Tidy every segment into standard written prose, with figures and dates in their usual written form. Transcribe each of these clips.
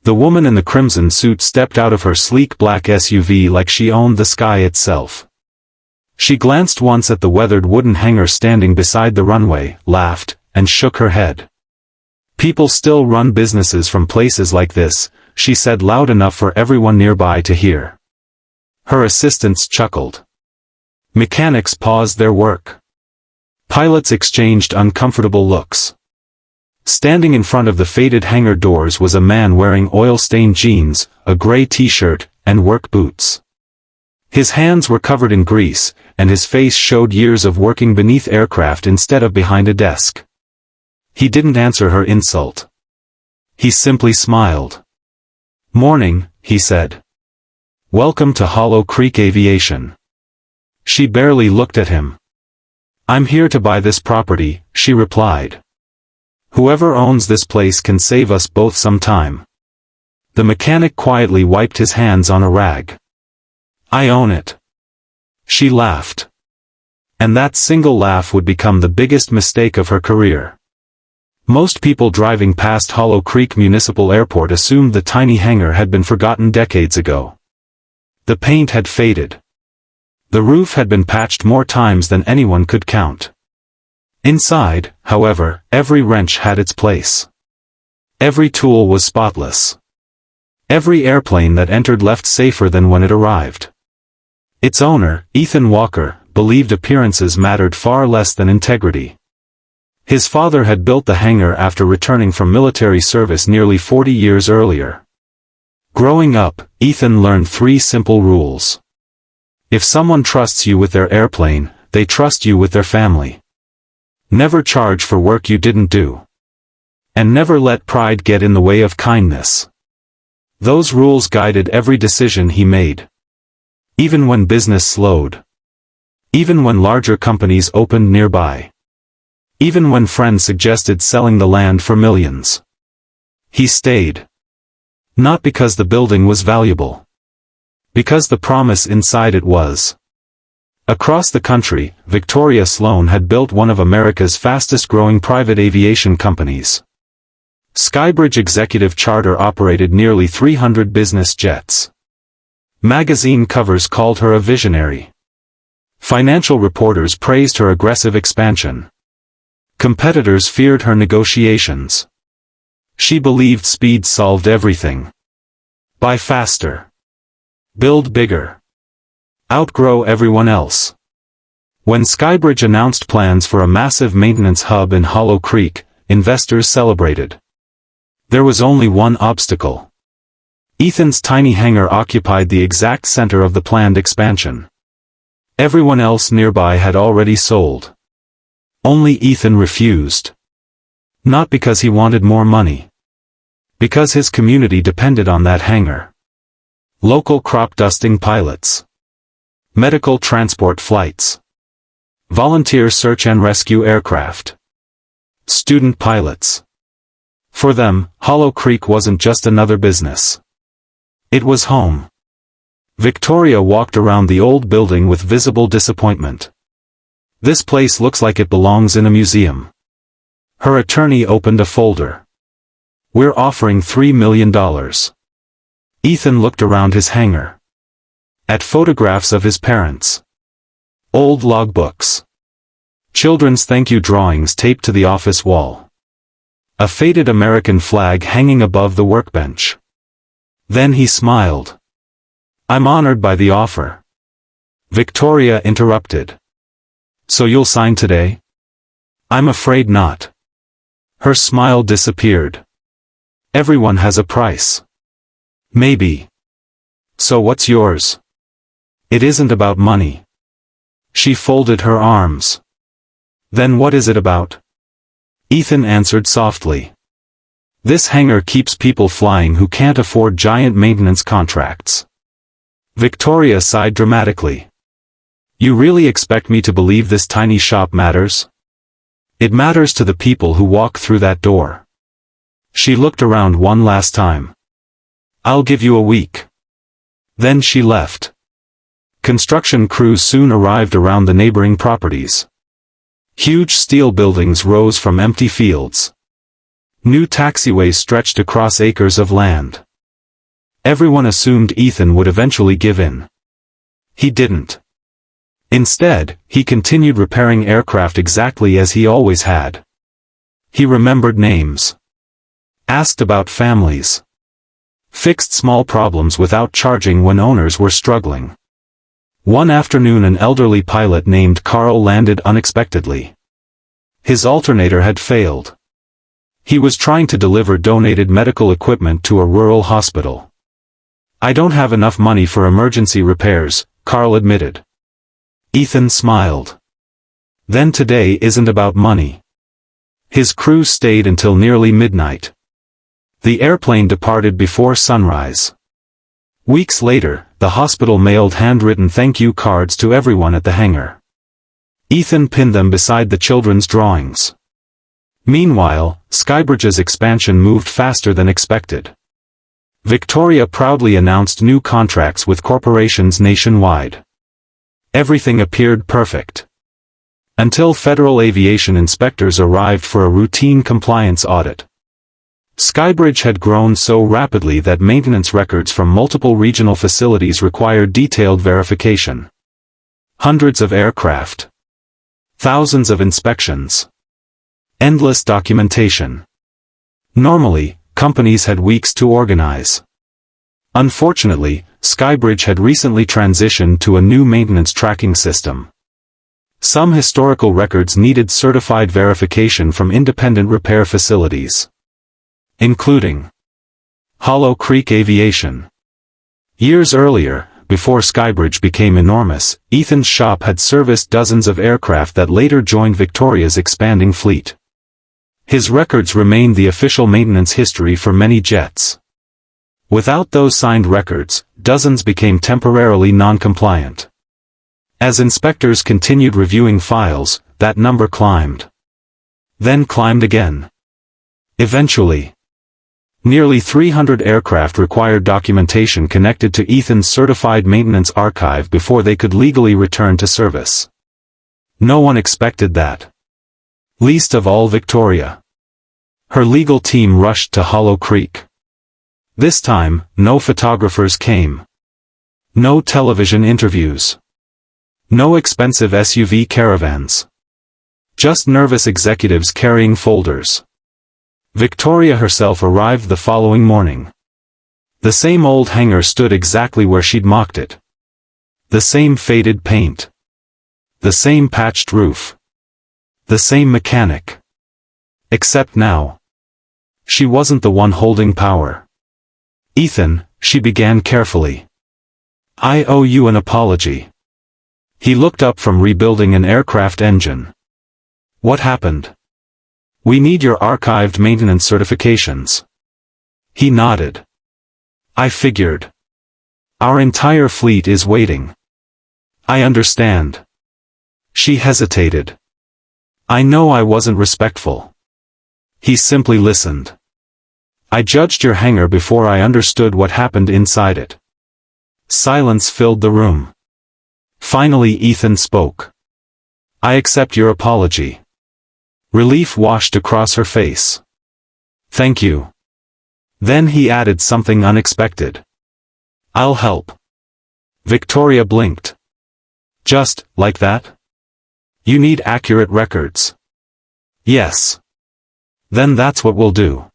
The woman in the crimson suit stepped out of her sleek black SUV like she owned the sky itself. She glanced once at the weathered wooden hangar standing beside the runway, laughed, and shook her head. "People still run businesses from places like this," she said loud enough for everyone nearby to hear. Her assistants chuckled. Mechanics paused their work. Pilots exchanged uncomfortable looks. Standing in front of the faded hangar doors was a man wearing oil-stained jeans, a gray t-shirt, and work boots. His hands were covered in grease, and his face showed years of working beneath aircraft instead of behind a desk. He didn't answer her insult. He simply smiled. "Morning," he said. "Welcome to Hollow Creek Aviation." She barely looked at him. "I'm here to buy this property," she replied. "Whoever owns this place can save us both some time." The mechanic quietly wiped his hands on a rag. "I own it." She laughed. And that single laugh would become the biggest mistake of her career. Most people driving past Hollow Creek Municipal Airport assumed the tiny hangar had been forgotten decades ago. The paint had faded. The roof had been patched more times than anyone could count. Inside, however, every wrench had its place. Every tool was spotless. Every airplane that entered left safer than when it arrived. Its owner, Ethan Walker, believed appearances mattered far less than integrity. His father had built the hangar after returning from military service nearly 40 years earlier. Growing up, Ethan learned 3 simple rules. If someone trusts you with their airplane, they trust you with their family. Never charge for work you didn't do. And never let pride get in the way of kindness. Those rules guided every decision he made. Even when business slowed. Even when larger companies opened nearby. Even when friends suggested selling the land for millions. He stayed. Not because the building was valuable. Because the promise inside it was. Across the country, Victoria Sloan had built one of America's fastest-growing private aviation companies. Skybridge Executive Charter operated nearly 300 business jets. Magazine covers called her a visionary. Financial reporters praised her aggressive expansion. Competitors feared her negotiations. She believed speed solved everything. Buy faster. Build bigger. Outgrow everyone else. When Skybridge announced plans for a massive maintenance hub in Hollow Creek, investors celebrated. There was only one obstacle. Ethan's tiny hangar occupied the exact center of the planned expansion. Everyone else nearby had already sold. Only Ethan refused. Not because he wanted more money. Because his community depended on that hangar. Local crop dusting pilots. Medical transport flights. Volunteer search and rescue aircraft. Student pilots. For them, Hollow Creek wasn't just another business. It was home. Victoria walked around the old building with visible disappointment. "This place looks like it belongs in a museum." Her attorney opened a folder. "We're offering $3 million. Ethan looked around his hangar. At photographs of his parents. Old logbooks. Children's thank you drawings taped to the office wall. A faded American flag hanging above the workbench. Then he smiled. "I'm honored by the offer." Victoria interrupted. "So you'll sign today?" "I'm afraid not." Her smile disappeared. "Everyone has a price." "Maybe. So what's yours?" "It isn't about money." She folded her arms. "Then what is it about?" Ethan answered softly. "This hangar keeps people flying who can't afford giant maintenance contracts." Victoria sighed dramatically. "You really expect me to believe this tiny shop matters?" "It matters to the people who walk through that door." She looked around one last time. "I'll give you a week." Then she left. Construction crews soon arrived around the neighboring properties. Huge steel buildings rose from empty fields. New taxiways stretched across acres of land. Everyone assumed Ethan would eventually give in. He didn't. Instead, he continued repairing aircraft exactly as he always had. He remembered names. Asked about families. Fixed small problems without charging when owners were struggling. One afternoon an elderly pilot named Carl landed unexpectedly. His alternator had failed. He was trying to deliver donated medical equipment to a rural hospital. "I don't have enough money for emergency repairs," Carl admitted. Ethan smiled. Then today isn't about money. His crew stayed until nearly midnight. The airplane departed before sunrise. Weeks later, the hospital mailed handwritten thank you cards to everyone at the hangar. Ethan pinned them beside the children's drawings. Meanwhile, Skybridge's expansion moved faster than expected. Victoria proudly announced new contracts with corporations nationwide. Everything appeared perfect. Until federal aviation inspectors arrived for a routine compliance audit. Skybridge had grown so rapidly that maintenance records from multiple regional facilities required detailed verification. Hundreds of aircraft. Thousands of inspections. Endless documentation. Normally, companies had weeks to organize. Unfortunately, Skybridge had recently transitioned to a new maintenance tracking system. Some historical records needed certified verification from independent repair facilities, including Hollow Creek Aviation. Years earlier, before Skybridge became enormous, Ethan's shop had serviced dozens of aircraft that later joined Victoria's expanding fleet. His records remained the official maintenance history for many jets. Without those signed records, dozens became temporarily non-compliant. As inspectors continued reviewing files, that number climbed. Then climbed again. Eventually, nearly 300 aircraft required documentation connected to Ethan's certified maintenance archive before they could legally return to service. No one expected that. Least of all Victoria. Her legal team rushed to Hollow Creek. This time, no photographers came. No television interviews. No expensive SUV caravans. Just nervous executives carrying folders. Victoria herself arrived the following morning. The same old hangar stood exactly where she'd mocked it. The same faded paint. The same patched roof. The same mechanic. Except now, she wasn't the one holding power. "Ethan," she began carefully. "I owe you an apology." He looked up from rebuilding an aircraft engine. "What happened?" "We need your archived maintenance certifications." He nodded. "I figured. Our entire fleet is waiting." "I understand." She hesitated. "I know I wasn't respectful." He simply listened. "I judged your hangar before I understood what happened inside it." Silence filled the room. Finally Ethan spoke. "I accept your apology." Relief washed across her face. "Thank you." Then he added something unexpected. "I'll help." Victoria blinked. "Just like that? You need accurate records." "Yes." "Then that's what we'll do."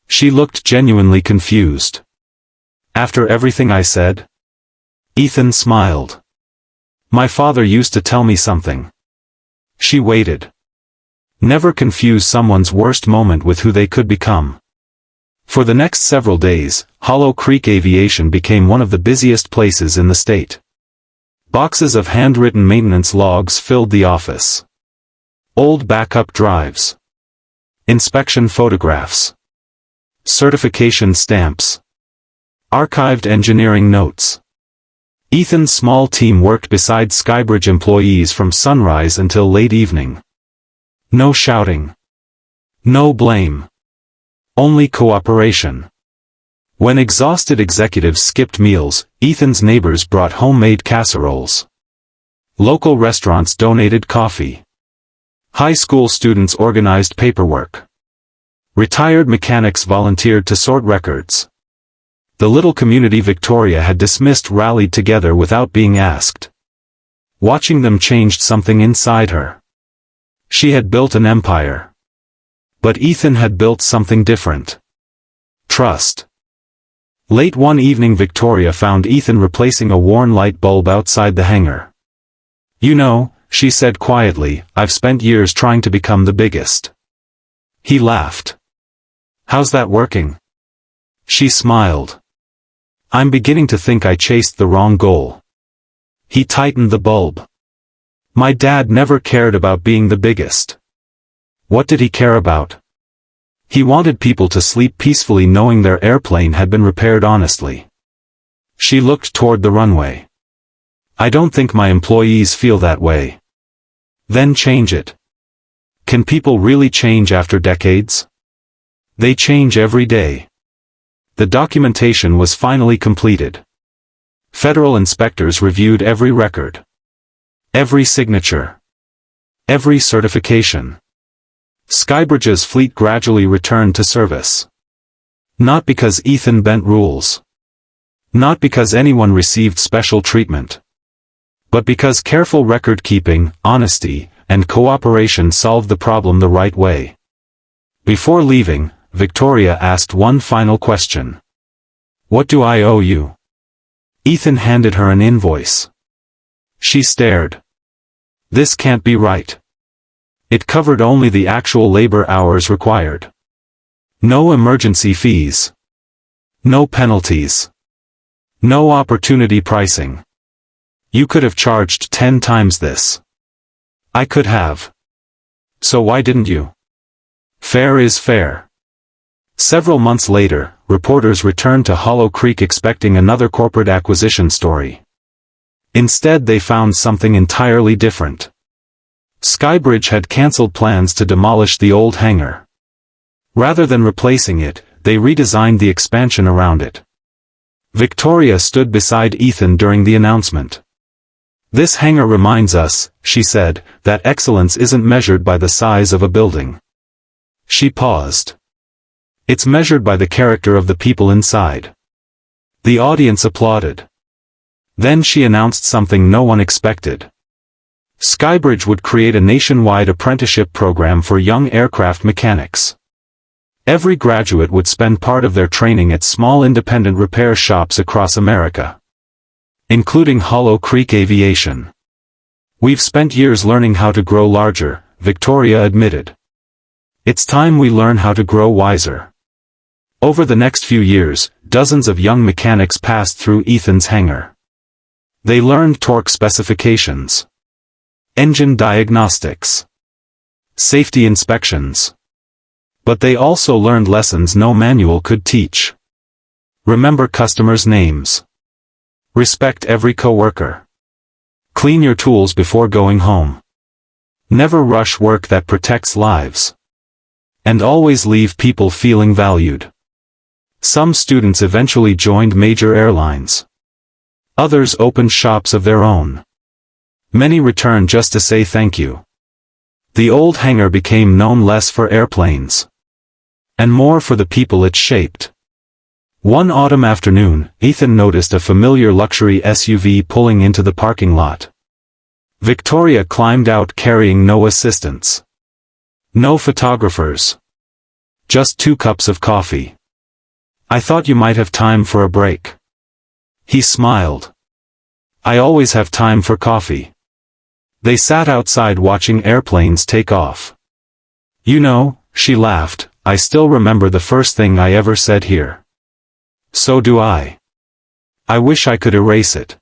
She looked genuinely confused. "After everything I said?" Ethan smiled. "My father used to tell me something." She waited. Never confuse someone's worst moment with who they could become. For the next several days, Hollow Creek Aviation became one of the busiest places in the state. Boxes of handwritten maintenance logs filled the office. Old backup drives. Inspection photographs. Certification stamps. Archived engineering notes. Ethan's small team worked beside Skybridge employees from sunrise until late evening. No shouting. No blame. Only cooperation. When exhausted executives skipped meals, Ethan's neighbors brought homemade casseroles. Local restaurants donated coffee. High school students organized paperwork. Retired mechanics volunteered to sort records. The little community Victoria had dismissed rallied together without being asked. Watching them changed something inside her. She had built an empire. But Ethan had built something different. Trust. Late one evening Victoria found Ethan replacing a worn light bulb outside the hangar. "You know," she said quietly, "I've spent years trying to become the biggest." He laughed. "How's that working?" She smiled. "I'm beginning to think I chased the wrong goal." He tightened the bulb. "My dad never cared about being the biggest." What did he care about? He wanted people to sleep peacefully knowing their airplane had been repaired honestly. She looked toward the runway. "I don't think my employees feel that way." Then change it. Can people really change after decades? They change every day. The documentation was finally completed. Federal inspectors reviewed every record. Every signature. Every certification. Skybridge's fleet gradually returned to service. Not because Ethan bent rules. Not because anyone received special treatment. But because careful record-keeping, honesty, and cooperation solved the problem the right way. Before leaving, Victoria asked one final question. "What do I owe you?" Ethan handed her an invoice. She stared. This can't be right. It covered only the actual labor hours required. No emergency fees. No penalties. No opportunity pricing. You could have charged 10 times this. I could have. So why didn't you? Fair is fair. Several months later, reporters returned to Hollow Creek expecting another corporate acquisition story. Instead they found something entirely different. Skybridge had cancelled plans to demolish the old hangar. Rather than replacing it, they redesigned the expansion around it. Victoria stood beside Ethan during the announcement. "This hangar reminds us," she said, "that excellence isn't measured by the size of a building." She paused. "It's measured by the character of the people inside." The audience applauded. Then she announced something no one expected. Skybridge would create a nationwide apprenticeship program for young aircraft mechanics. Every graduate would spend part of their training at small independent repair shops across America. Including Hollow Creek Aviation. "We've spent years learning how to grow larger," Victoria admitted. "It's time we learn how to grow wiser." Over the next few years, dozens of young mechanics passed through Ethan's hangar. They learned torque specifications. Engine diagnostics. Safety inspections. But they also learned lessons no manual could teach. Remember customers' names. Respect every coworker. Clean your tools before going home. Never rush work that protects lives. And always leave people feeling valued. Some students eventually joined major airlines. Others opened shops of their own. Many returned just to say thank you. The old hangar became known less for airplanes. And more for the people it shaped. One autumn afternoon, Ethan noticed a familiar luxury SUV pulling into the parking lot. Victoria climbed out carrying no assistants. No photographers. Just 2 cups of coffee. "I thought you might have time for a break." He smiled. "I always have time for coffee." They sat outside watching airplanes take off. "You know," she laughed, "I still remember the first thing I ever said here." "So do I. I wish I could erase it."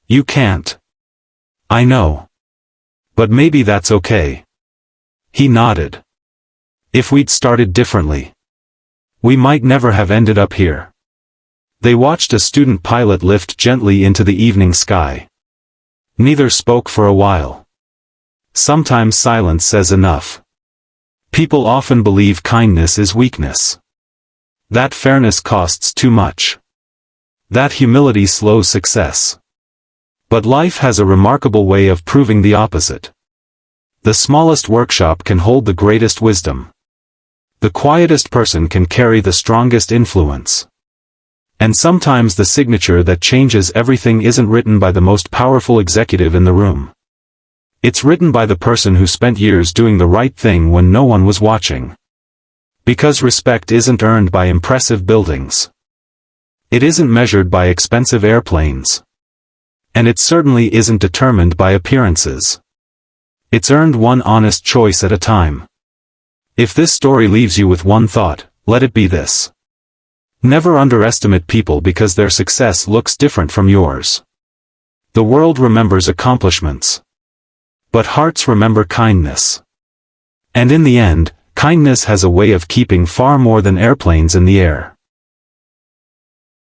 "You can't." "I know. But maybe that's okay." He nodded. "If we'd started differently, we might never have ended up here." They watched a student pilot lift gently into the evening sky. Neither spoke for a while. Sometimes silence says enough. People often believe kindness is weakness. That fairness costs too much. That humility slows success. But life has a remarkable way of proving the opposite. The smallest workshop can hold the greatest wisdom. The quietest person can carry the strongest influence. And sometimes the signature that changes everything isn't written by the most powerful executive in the room. It's written by the person who spent years doing the right thing when no one was watching. Because respect isn't earned by impressive buildings. It isn't measured by expensive airplanes. And it certainly isn't determined by appearances. It's earned one honest choice at a time. If this story leaves you with one thought, let it be this. Never underestimate people because their success looks different from yours. The world remembers accomplishments. But hearts remember kindness. And in the end, kindness has a way of keeping far more than airplanes in the air.